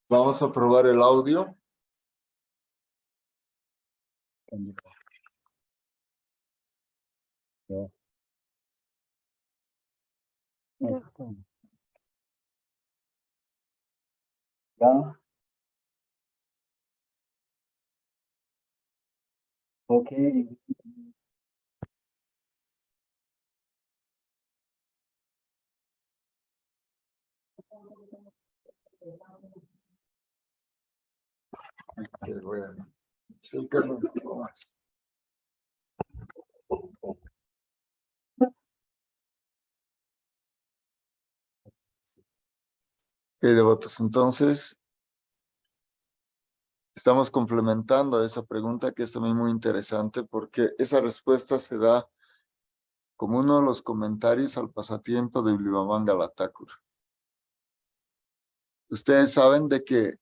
Vamos a probar el audio. ¿Ya? Ok. Qué bueno. Acércame un poco más. Devotos, entonces estamos complementando esa pregunta que es también muy interesante porque esa respuesta se da como uno de los comentarios al pasatiempo de Vimamangala Thakur. Ustedes saben de que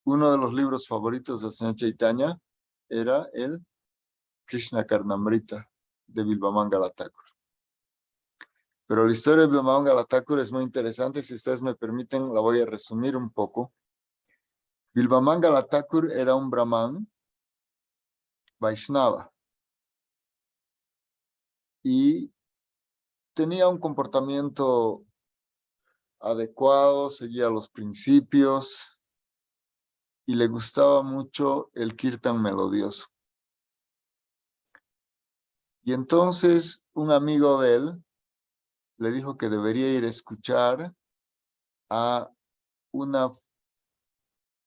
uno de los libros favoritos del señor Chaitanya era el Krishna Karnamrita de Vimamangala Thakur. Pero la historia de Vimamangala Thakur es muy interesante. Si ustedes me permiten, la voy a resumir un poco. Vimamangala Thakur era un brahman Vaishnava y tenía un comportamiento adecuado, seguía los principios y le gustaba mucho el kirtan melodioso. Y entonces un amigo de él le dijo que debería ir a escuchar a una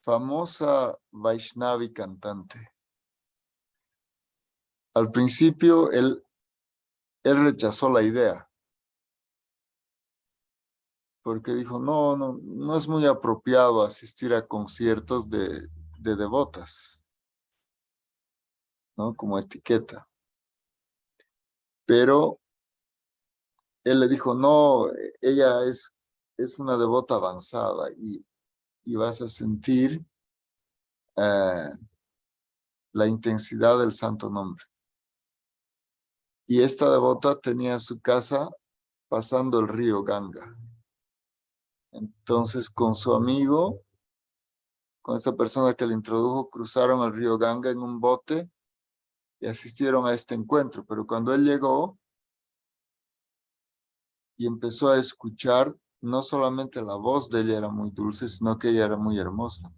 famosa Vaishnavi cantante. Al principio él rechazó la idea porque dijo, no es muy apropiado asistir a conciertos de devotas, ¿no? Como etiqueta. Pero él le dijo, no, ella es una devota avanzada y vas a sentir la intensidad del santo nombre. Y esta devota tenía su casa pasando el río Ganga. Entonces, con su amigo, con esta persona que le introdujo, cruzaron el río Ganga en un bote y asistieron a este encuentro. Pero cuando él llegó y empezó a escuchar, no solamente la voz de ella era muy dulce, sino que ella era muy hermosa.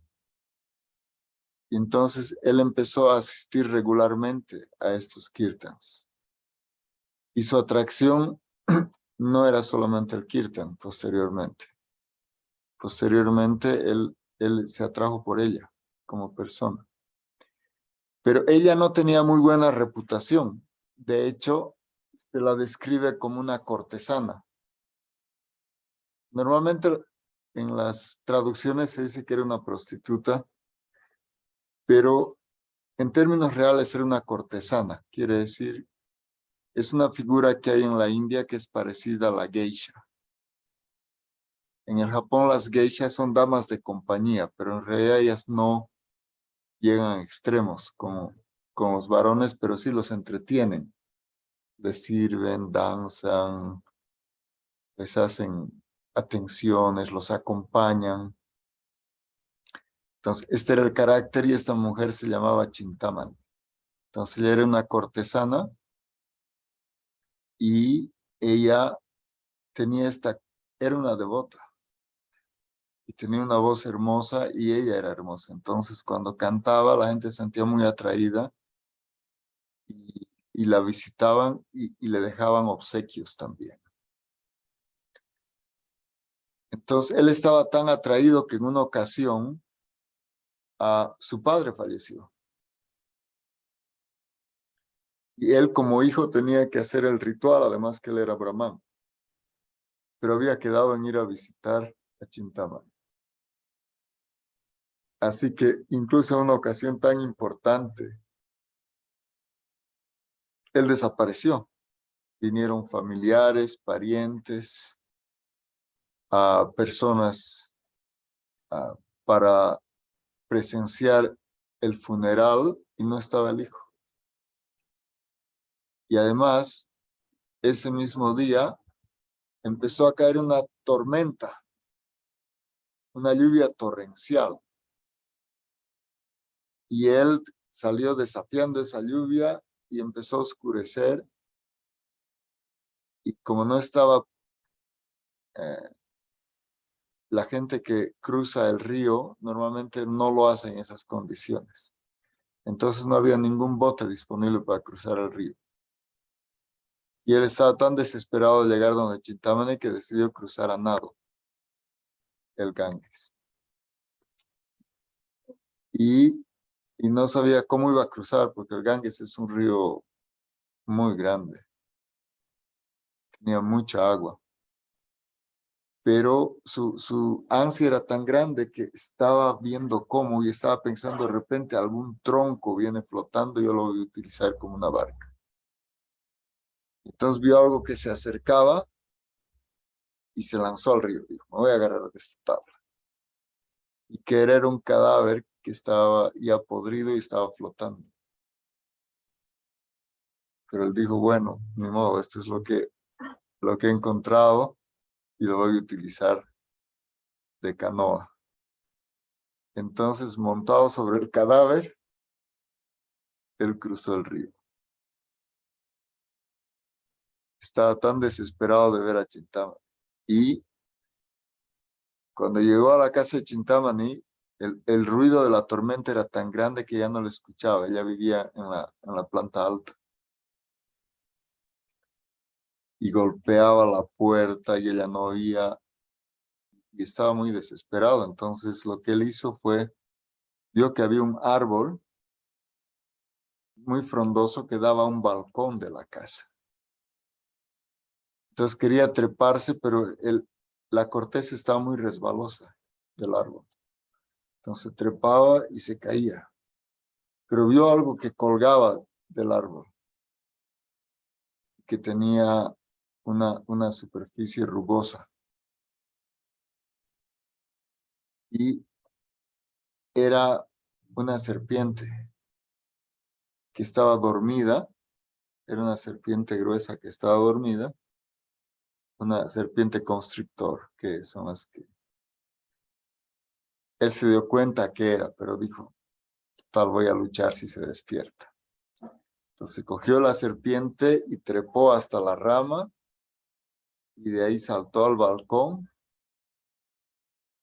Y entonces él empezó a asistir regularmente a estos kirtans. Y su atracción no era solamente el kirtan posteriormente. Posteriormente él se atrajo por ella como persona. Pero ella no tenía muy buena reputación. De hecho, se la describe como una cortesana. Normalmente en las traducciones se dice que era una prostituta, pero en términos reales era una cortesana. Quiere decir, es una figura que hay en la India que es parecida a la geisha. En el Japón las geishas son damas de compañía, pero en realidad ellas no llegan a extremos como los varones, pero sí los entretienen. Les sirven, danzan, les hacen atenciones, los acompañan. Entonces, este era el carácter y esta mujer se llamaba Chintamani. Entonces, ella era una cortesana y ella era una devota y tenía una voz hermosa y ella era hermosa. Entonces, cuando cantaba, la gente se sentía muy atraída y la visitaban y le dejaban obsequios también. Entonces, él estaba tan atraído que en una ocasión su padre falleció. Y él como hijo tenía que hacer el ritual, además que él era brahman. Pero había quedado en ir a visitar a Chintamani. Así que incluso en una ocasión tan importante, él desapareció. Vinieron familiares, parientes, personas para presenciar el funeral y no estaba el hijo. Y además, ese mismo día empezó a caer una tormenta, una lluvia torrencial. Y él salió desafiando esa lluvia y empezó a oscurecer. Y como no estaba la gente que cruza el río, normalmente no lo hace en esas condiciones. Entonces no había ningún bote disponible para cruzar el río. Y él estaba tan desesperado de llegar donde Chintamani que decidió cruzar a nado el Ganges. Y no sabía cómo iba a cruzar porque el Ganges es un río muy grande. Tenía mucha agua. Pero su ansia era tan grande que estaba viendo cómo y estaba pensando de repente algún tronco viene flotando y yo lo voy a utilizar como una barca. Entonces vio algo que se acercaba y se lanzó al río. Dijo, me voy a agarrar de esta tabla. Y que era un cadáver que estaba ya podrido y estaba flotando. Pero él dijo, bueno, ni modo, esto es lo que he encontrado y lo voy a utilizar de canoa. Entonces, montado sobre el cadáver, él cruzó el río. Estaba tan desesperado de ver a Chintamani. Y cuando llegó a la casa de Chintamani, el ruido de la tormenta era tan grande que ya no lo escuchaba. Ella vivía en la planta alta. Y golpeaba la puerta y ella no oía. Y estaba muy desesperado. Entonces lo que él hizo fue, vio que había un árbol muy frondoso que daba a un balcón de la casa. Entonces quería treparse, pero la corteza estaba muy resbalosa del árbol. Entonces trepaba y se caía. Pero vio algo que colgaba del árbol, que tenía una superficie rugosa. Y era una serpiente que estaba dormida. Era una serpiente gruesa que estaba dormida. Una serpiente constrictor, que son las que... Él se dio cuenta que era, pero dijo, tal voy a luchar si se despierta. Entonces cogió la serpiente y trepó hasta la rama y de ahí saltó al balcón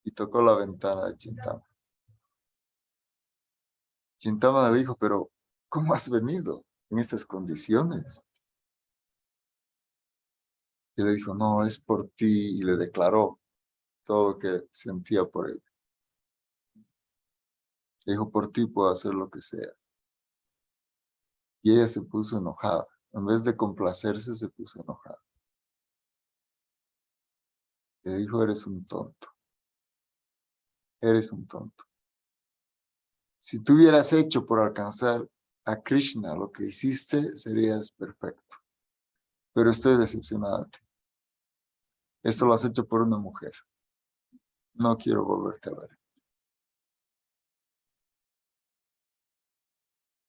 y tocó la ventana de Chintamani. Chintamani le dijo, pero ¿cómo has venido en estas condiciones? Y le dijo, no, es por ti, y le declaró todo lo que sentía por él. Le dijo, por ti puedo hacer lo que sea. Y ella se puso enojada. En vez de complacerse, se puso enojada. Le dijo, eres un tonto. Eres un tonto. Si tú hubieras hecho por alcanzar a Krishna lo que hiciste, serías perfecto. Pero estoy decepcionada de ti. Esto lo has hecho por una mujer. No quiero volverte a ver.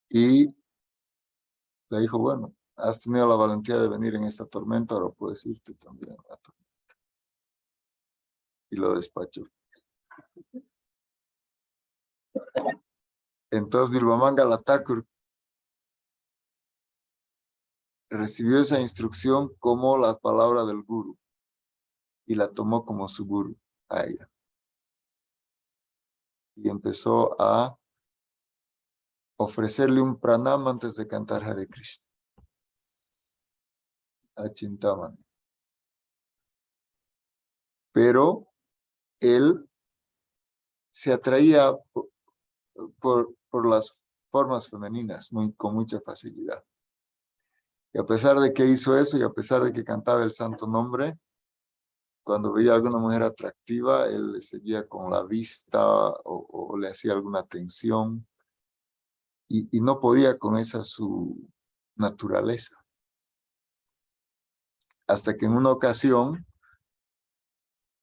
Y le dijo, bueno, has tenido la valentía de venir en esta tormenta, ahora puedes irte también a la tormenta. Y lo despachó. Entonces Bilbamangala Thakur recibió esa instrucción como la palabra del guru y la tomó como su guru a ella. Y empezó a ofrecerle un pranam antes de cantar Hare Krishna a Chintamani. Pero él se atraía por las formas femeninas con mucha facilidad. Y a pesar de que hizo eso y a pesar de que cantaba el santo nombre, cuando veía a alguna mujer atractiva, él le seguía con la vista o le hacía alguna atención y no podía con esa su naturaleza. Hasta que en una ocasión,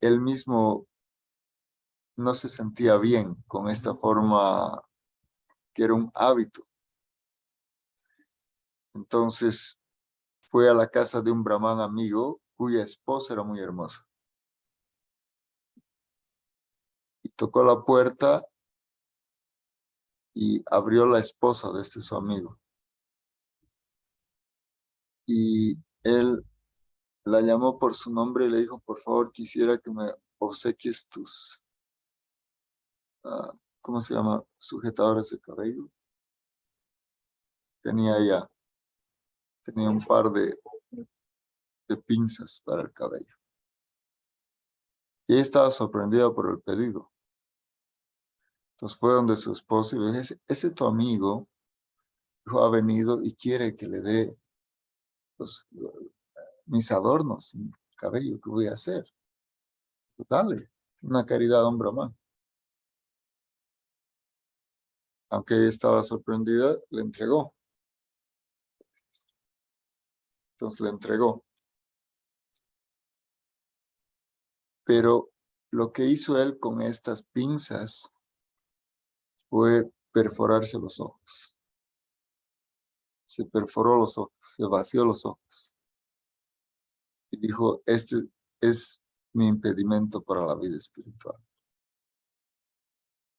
él mismo no se sentía bien con esta forma que era un hábito. Entonces fue a la casa de un brahman amigo cuya esposa era muy hermosa. Y tocó la puerta y abrió la esposa de su amigo. Y él la llamó por su nombre y le dijo, por favor, quisiera que me obsequies tus, ¿cómo se llama? Sujetadores de cabello. Tenía un par de pinzas para el cabello. Y ella estaba sorprendida por el pedido. Entonces fue donde su esposo y le dijo, ese tu amigo ha venido y quiere que le dé mis adornos, mi cabello, ¿qué voy a hacer? Pues dale, una caridad hombre a mano. Aunque ella estaba sorprendida, le entregó. Entonces le entregó. Pero lo que hizo él con estas pinzas fue perforarse los ojos. Se perforó los ojos, se vació los ojos. Y dijo, este es mi impedimento para la vida espiritual.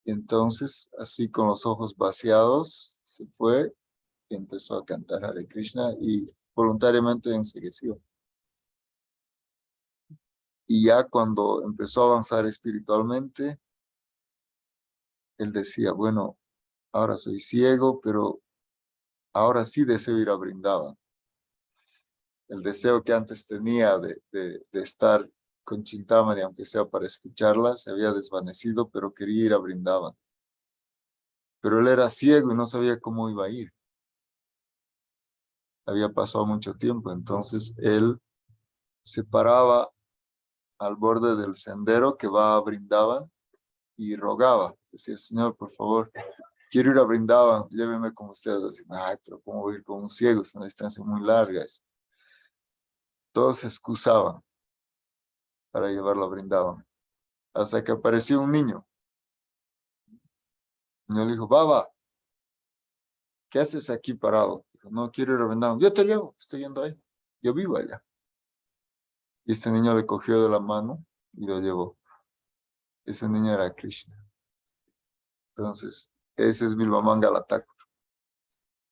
Y entonces, así con los ojos vaciados, se fue y empezó a cantar Hare Krishna y voluntariamente ensegueció. Y ya cuando empezó a avanzar espiritualmente, él decía, bueno, ahora soy ciego, pero ahora sí deseo ir a Vrindavan. El deseo que antes tenía de estar con Chintamani, aunque sea para escucharla, se había desvanecido, pero quería ir a Vrindavan. Pero él era ciego y no sabía cómo iba a ir. Había pasado mucho tiempo, entonces él se paraba al borde del sendero que va a Vrindavan y rogaba. Decía, Señor, por favor, quiero ir a Vrindavan, lléveme con ustedes. Decía, ay, pero ¿cómo voy a ir con un ciego? Es una distancia muy larga. Todos se excusaban para llevarlo a Vrindavan. Hasta que apareció un niño. El niño le dijo, Baba, ¿qué haces aquí parado? Dijo, no, quiero ir a Vrindavan. Yo te llevo, estoy yendo ahí. Yo vivo allá. Y este niño le cogió de la mano y lo llevó. Ese niño era Krishna. Entonces, ese es Bilvamangala Thakur.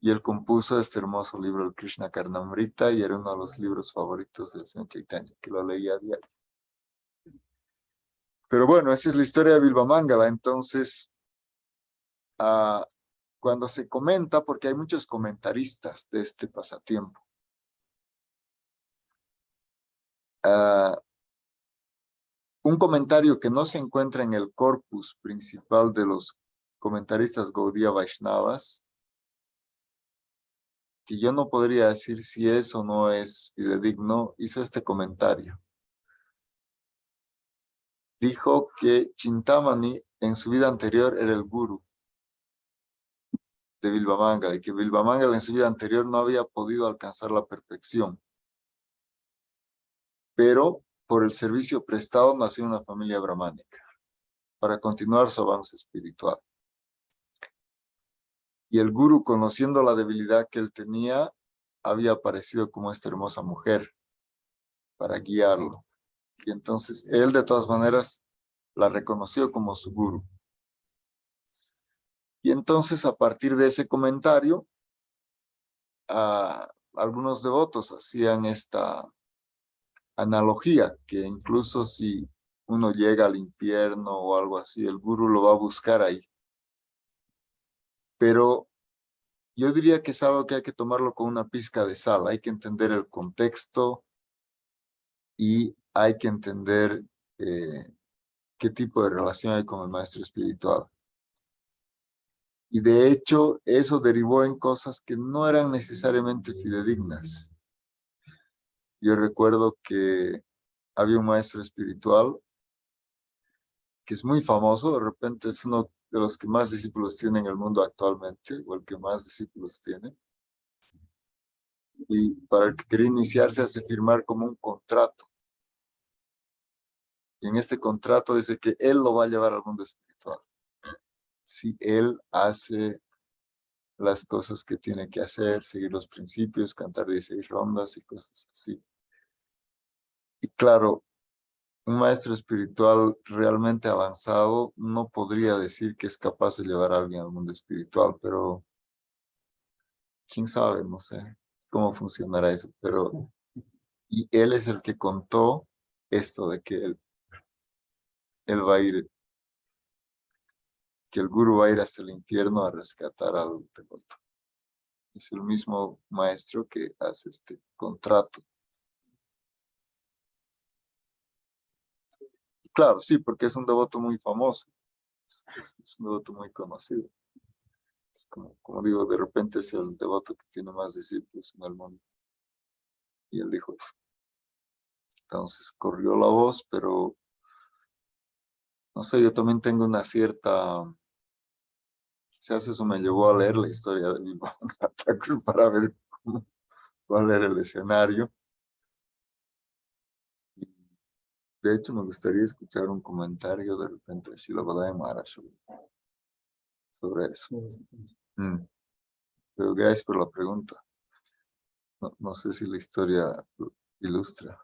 Y él compuso este hermoso libro, el Krishna Karnamrita, y era uno de los libros favoritos del señor Chaitanya, que lo leía a diario. Pero bueno, esa es la historia de Bilvamangala. Entonces, cuando se comenta, porque hay muchos comentaristas de este pasatiempo, un comentario que no se encuentra en el corpus principal de los comentaristas Gaudiya Vaishnavas, que yo no podría decir si es o no es fidedigno, hizo este comentario. Dijo que Chintamani en su vida anterior era el guru de Bilvamangala y que Bilvamangala en su vida anterior no había podido alcanzar la perfección. Pero por el servicio prestado nació una familia brahmánica para continuar su avance espiritual. Y el guru, conociendo la debilidad que él tenía, había aparecido como esta hermosa mujer para guiarlo. Y entonces él de todas maneras la reconoció como su guru. Y entonces a partir de ese comentario, algunos devotos hacían esta analogía, que incluso si uno llega al infierno o algo así, el guru lo va a buscar ahí. Pero yo diría que es algo que hay que tomarlo con una pizca de sal, hay que entender el contexto y hay que entender qué tipo de relación hay con el maestro espiritual. Y de hecho, eso derivó en cosas que no eran necesariamente fidedignas. Yo recuerdo que había un maestro espiritual que es muy famoso, de repente es uno de los que más discípulos tiene en el mundo actualmente, o el que más discípulos tiene. Y para el que quería iniciarse hace firmar como un contrato. Y en este contrato dice que él lo va a llevar al mundo espiritual. Si él hace las cosas que tiene que hacer, seguir los principios, cantar 16 rondas y cosas así. Y claro, un maestro espiritual realmente avanzado no podría decir que es capaz de llevar a alguien al mundo espiritual, pero quién sabe, no sé cómo funcionará eso. Pero, y él es el que contó esto de que él va a ir, que el gurú va a ir hasta el infierno a rescatar al devoto. Es el mismo maestro que hace este contrato. Y claro, sí, porque es un devoto muy famoso, es un devoto muy conocido. Es como digo, de repente es el devoto que tiene más discípulos en el mundo. Y él dijo eso. Entonces corrió la voz, pero no sé, yo también tengo una cierta, quizás eso me llevó a leer la historia de Vivanga Thakur para ver cuál era el escenario. Y de hecho, me gustaría escuchar un comentario de repente de Srila Bhadaya Maharaj sobre eso. Pero gracias por la pregunta. No sé si la historia lo ilustra.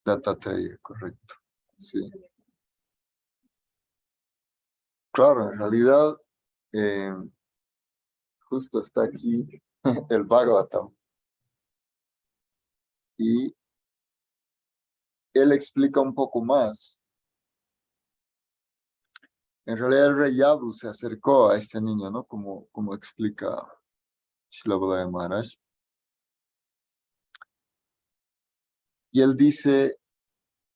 Dattatreya, correcto. Sí. Claro, en realidad, eh, justo está aquí el Bhagavatam. Y él explica un poco más. En realidad el rey Yadu se acercó a este niño, ¿no? Como explica Srila Bhadaya Maharaj. Y él dice,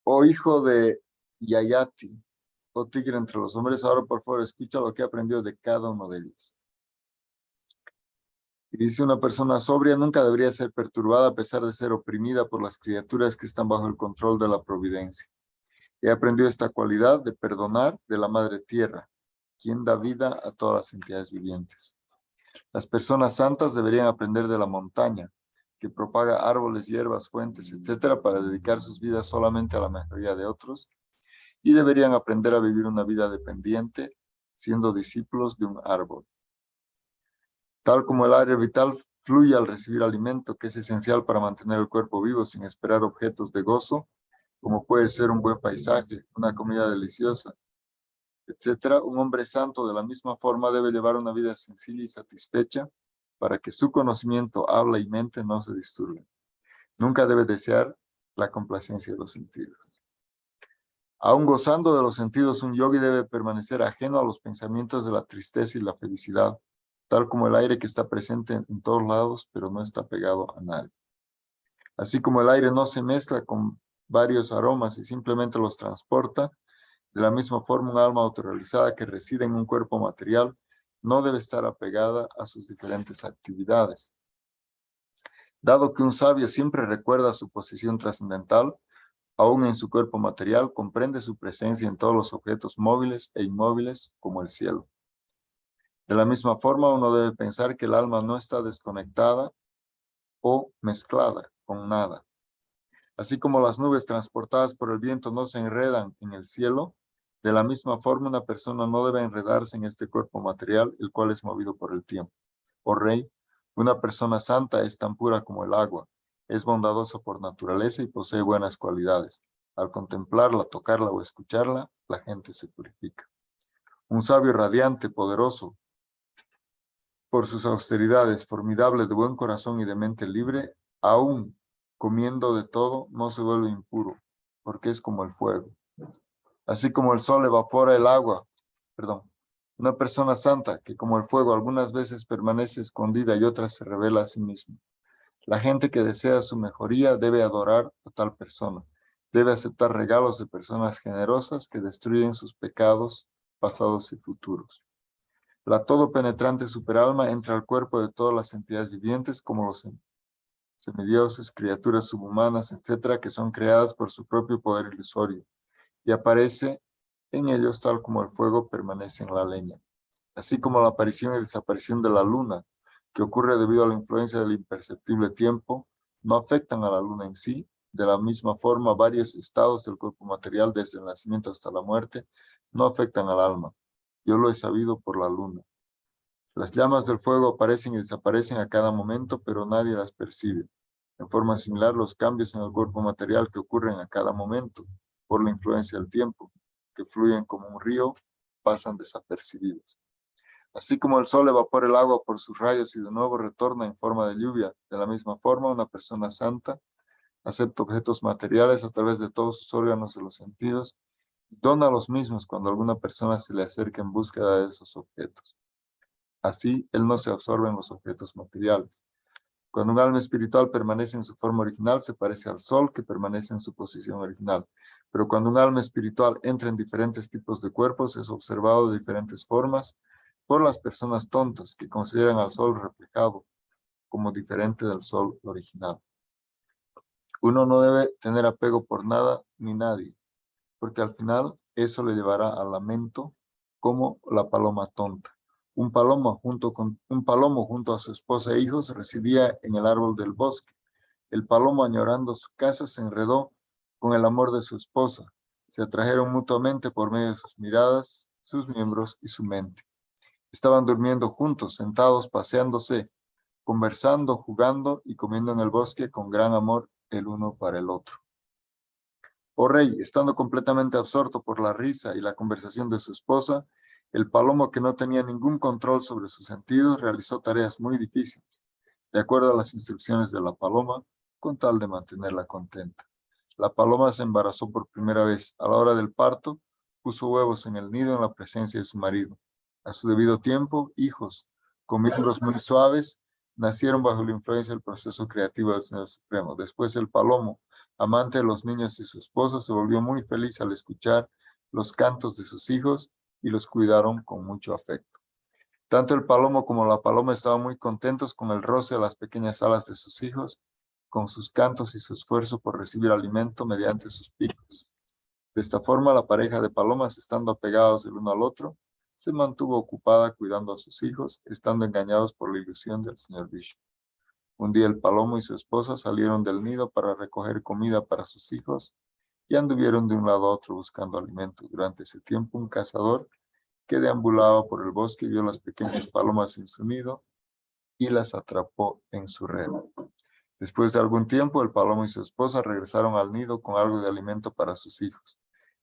oh hijo de Yayati, oh tigre entre los hombres, ahora por favor escucha lo que he aprendido de cada uno de ellos. Y dice, una persona sobria nunca debería ser perturbada a pesar de ser oprimida por las criaturas que están bajo el control de la providencia. He aprendido esta cualidad de perdonar de la madre tierra, quien da vida a todas las entidades vivientes. Las personas santas deberían aprender de la montaña, que propaga árboles, hierbas, fuentes, etcétera, para dedicar sus vidas solamente a la mejoría de otros, y deberían aprender a vivir una vida dependiente, siendo discípulos de un árbol. Tal como el aire vital fluye al recibir alimento, que es esencial para mantener el cuerpo vivo sin esperar objetos de gozo, como puede ser un buen paisaje, una comida deliciosa, etcétera, un hombre santo de la misma forma debe llevar una vida sencilla y satisfecha para que su conocimiento, habla y mente no se disturben. Nunca debe desear la complacencia de los sentidos. Aún gozando de los sentidos, un yogi debe permanecer ajeno a los pensamientos de la tristeza y la felicidad, tal como el aire que está presente en todos lados, pero no está pegado a nadie. Así como el aire no se mezcla con varios aromas y simplemente los transporta, de la misma forma un alma autorrealizada que reside en un cuerpo material no debe estar apegada a sus diferentes actividades. Dado que un sabio siempre recuerda su posición trascendental, aún en su cuerpo material, comprende su presencia en todos los objetos móviles e inmóviles como el cielo. De la misma forma, uno debe pensar que el alma no está desconectada o mezclada con nada. Así como las nubes transportadas por el viento no se enredan en el cielo, de la misma forma una persona no debe enredarse en este cuerpo material, el cual es movido por el tiempo. Oh rey, una persona santa es tan pura como el agua, es bondadosa por naturaleza y posee buenas cualidades. Al contemplarla, tocarla o escucharla, la gente se purifica. Un sabio radiante, poderoso, por sus austeridades, formidable, de buen corazón y de mente libre, aún comiendo de todo, no se vuelve impuro, porque es como el fuego. Así como el sol evapora el agua, una persona santa que como el fuego algunas veces permanece escondida y otras se revela a sí misma. La gente que desea su mejoría debe adorar a tal persona. Debe aceptar regalos de personas generosas que destruyen sus pecados pasados y futuros. La todo penetrante superalma entra al cuerpo de todas las entidades vivientes como los semidioses, criaturas subhumanas, etcétera, que son creadas por su propio poder ilusorio y aparece en ellos tal como el fuego permanece en la leña. Así como la aparición y desaparición de la luna, que ocurre debido a la influencia del imperceptible tiempo, no afectan a la luna en sí, De la misma forma, varios estados del cuerpo material, desde el nacimiento hasta la muerte, no afectan al alma. Yo lo he sabido por la luna. Las llamas del fuego aparecen y desaparecen a cada momento, pero nadie las percibe. En forma similar, los cambios en el cuerpo material que ocurren a cada momento, por la influencia del tiempo, que fluyen como un río, pasan desapercibidos. Así como el sol evapora el agua por sus rayos y de nuevo retorna en forma de lluvia, de la misma forma, una persona santa acepta objetos materiales a través de todos sus órganos de los sentidos y dona los mismos cuando alguna persona se le acerca en búsqueda de esos objetos. Así, él no se absorbe en los objetos materiales. Cuando un alma espiritual permanece en su forma original, se parece al sol que permanece en su posición original. Pero cuando un alma espiritual entra en diferentes tipos de cuerpos, es observado de diferentes formas por las personas tontas que consideran al sol reflejado como diferente del sol original. Uno no debe tener apego por nada ni nadie, porque al final eso le llevará al lamento como la paloma tonta. Un palomo junto a su esposa e hijos residía en el árbol del bosque. El palomo, añorando su casa, se enredó con el amor de su esposa. Se atrajeron mutuamente por medio de sus miradas, sus miembros y su mente. Estaban durmiendo juntos, sentados, paseándose, conversando, jugando y comiendo en el bosque con gran amor el uno para el otro. Oh rey, estando completamente absorto por la risa y la conversación de su esposa, el palomo, que no tenía ningún control sobre sus sentidos, realizó tareas muy difíciles, de acuerdo a las instrucciones de la paloma, con tal de mantenerla contenta. La paloma se embarazó por primera vez. A la hora del parto, puso huevos en el nido en la presencia de su marido. A su debido tiempo, hijos, con miembros muy suaves, nacieron bajo la influencia del proceso creativo del Señor Supremo. Después el palomo, amante de los niños y su esposa, se volvió muy feliz al escuchar los cantos de sus hijos y los cuidaron con mucho afecto. Tanto el palomo como la paloma estaban muy contentos con el roce de las pequeñas alas de sus hijos, con sus cantos y su esfuerzo por recibir alimento mediante sus picos. De esta forma, la pareja de palomas, estando apegados el uno al otro, se mantuvo ocupada cuidando a sus hijos, estando engañados por la ilusión del señor Vishnu. Un día el palomo y su esposa salieron del nido para recoger comida para sus hijos y anduvieron de un lado a otro buscando alimento. Durante ese tiempo, un cazador que deambulaba por el bosque vio las pequeñas palomas en su nido y las atrapó en su red. Después de algún tiempo, el palomo y su esposa regresaron al nido con algo de alimento para sus hijos.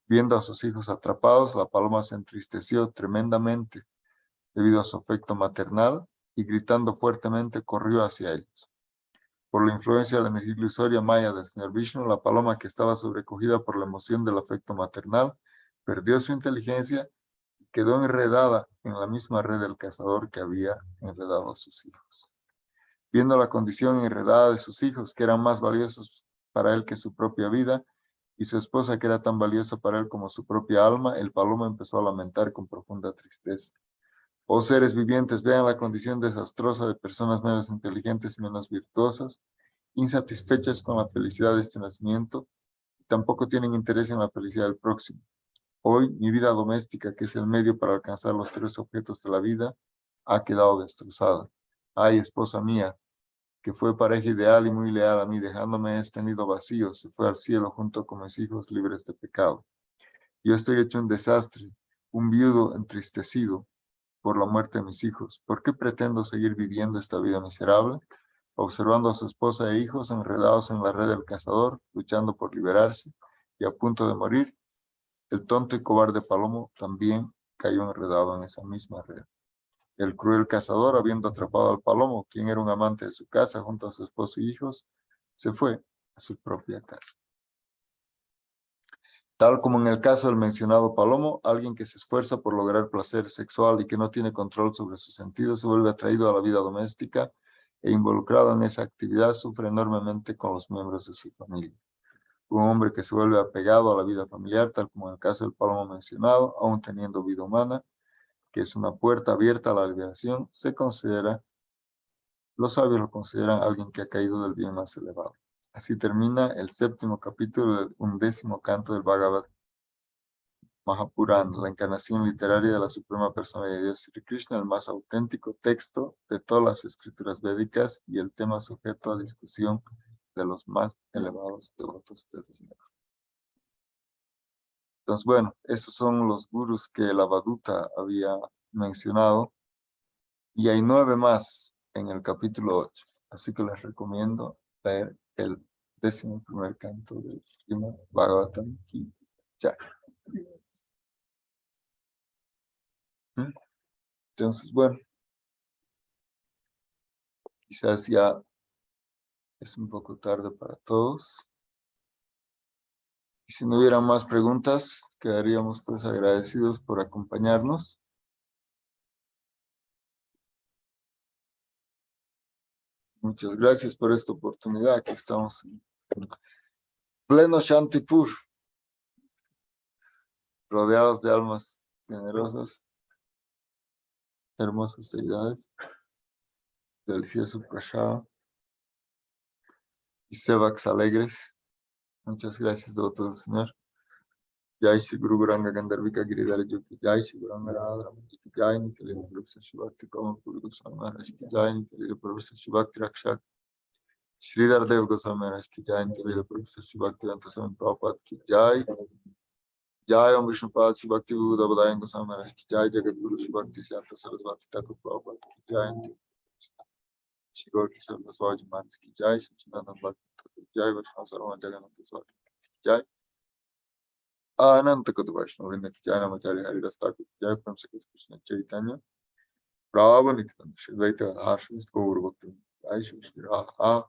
Viendo a sus hijos atrapados, la paloma se entristeció tremendamente debido a su afecto maternal y gritando fuertemente corrió hacia ellos. Por la influencia de la energía ilusoria maya del señor Vishnu, la paloma, que estaba sobrecogida por la emoción del afecto maternal, perdió su inteligencia y quedó enredada en la misma red del cazador que había enredado a sus hijos. Viendo la condición enredada de sus hijos, que eran más valiosos para él que su propia vida, y su esposa, que era tan valiosa para él como su propia alma, el palomo empezó a lamentar con profunda tristeza. Oh seres vivientes, vean la condición desastrosa de personas menos inteligentes y menos virtuosas, insatisfechas con la felicidad de este nacimiento, y tampoco tienen interés en la felicidad del próximo. Hoy, mi vida doméstica, que es el medio para alcanzar los tres objetos de la vida, ha quedado destrozada. Ay, esposa mía, que fue pareja ideal y muy leal a mí, dejándome este nido vacío, se fue al cielo junto con mis hijos libres de pecado. Yo estoy hecho un desastre, un viudo entristecido por la muerte de mis hijos. ¿Por qué pretendo seguir viviendo esta vida miserable? Observando a su esposa e hijos enredados en la red del cazador, luchando por liberarse y a punto de morir, el tonto y cobarde palomo también cayó enredado en esa misma red. El cruel cazador, habiendo atrapado al palomo, quien era un amante de su casa junto a su esposo y hijos, se fue a su propia casa. Tal como en el caso del mencionado palomo, alguien que se esfuerza por lograr placer sexual y que no tiene control sobre sus sentidos se vuelve atraído a la vida doméstica e involucrado en esa actividad sufre enormemente con los miembros de su familia. Un hombre que se vuelve apegado a la vida familiar, tal como en el caso del palomo mencionado, aún teniendo vida humana, que es una puerta abierta a la liberación, los sabios lo consideran alguien que ha caído del bien más elevado. Así termina el 7º capítulo del 11º canto del Bhagavad Mahapurana, la encarnación literaria de la Suprema Persona de Dios Sri Krishna, el más auténtico texto de todas las escrituras védicas y el tema sujeto a discusión de los más elevados devotos del Señor. Entonces, bueno, esos son los gurús que el Avadhuta había mencionado, y hay 9 más en el capítulo 8. Así que les recomiendo leer el 11º canto del Srimad Bhagavatam Ki Jai. Entonces, bueno, quizás ya es un poco tarde para todos. Y si no hubiera más preguntas, quedaríamos pues agradecidos por acompañarnos. Muchas gracias por esta oportunidad. Aquí estamos en pleno Shantipur, rodeados de almas generosas, hermosas deidades, delicioso prasada y sevaks alegres. Muchas gracias, devotos del Señor. Jai Shri Guru Guranga Gandharvika Giridhara Yuki Jai Shri Guranga Radha Ramji Ki Jai Nikhil Professor Shivakti Kama Puri Goswami Maharaj Ki Jai Nikhil Professor Shivakti Rakshak Sridhar Dev Goswami Maharaj Ki Jai Nikhil Professor Shivakti Vedanta Swami Prabhupada Ki Jai Jai Om Vishnupad Shivakti Vibuddha Badayan Goswami Maharaj Ki Jai Jagat Guru Shivakti Siddhanta Sarasvati Thakur Prabhupada Ki Jai Shri Gaur Kishore Daswaj Maharaj Ki Jai Satchidanand Bhakti Thakur Jai Vaishnava Sarvama Jagannath Swami Ki Jai Ananta Kota Vaishnava Vrinda Ki Jai Namacharya Hari Rasta Ki Jai Prem Se Krishna Chaitanya Prabhu Nityananda Shri Advaita Ashvis Gaur Bhakti Jai Shri Shri Radha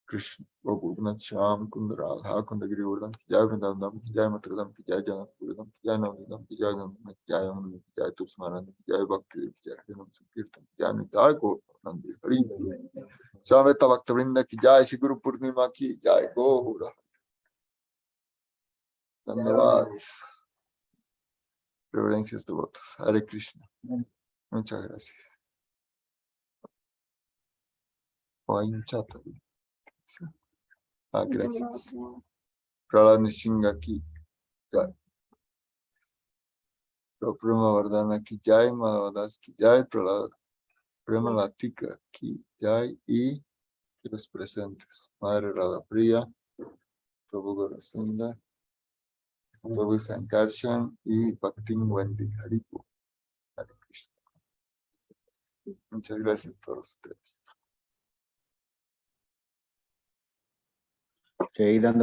Krishna Gopinath Shyam Kunda Radha Kunda Giri Vardhan Ki Jai Vrindavan Dham Ki Jai Mathura Dham Ki Jai Janakpur Dham Ki Jai Navadvip Dham Ki Jai Nandana Ki Jai Yamuna Ki Jai Tulsi Maharani Ki Jai Bhakti Dev Ki Jai Harinam Sankirtan Ki Jai Nitai Gaur Hari Samveta Bhakta Vrinda Ki Jai Shri Guru Purnima Ki Jai Gaura Dhanyavad. Reverencias devotos. Hare Krishna. Muchas gracias. O hay un chat ahí. Sí. Gracias. Prahlad Nishinga Ki Jai. Prema Vardhana Ki Jai. Madhavadas Ki Jai. Prahlad Prema Latika Ki Jai. Y los presentes. Madre Radha Priya. Prabhu Gorasinda. Prabhu Sankarshan. Y Bhaktin Wendy Haripu. Hare Krishna. Muchas gracias a todos ustedes. Seguir dando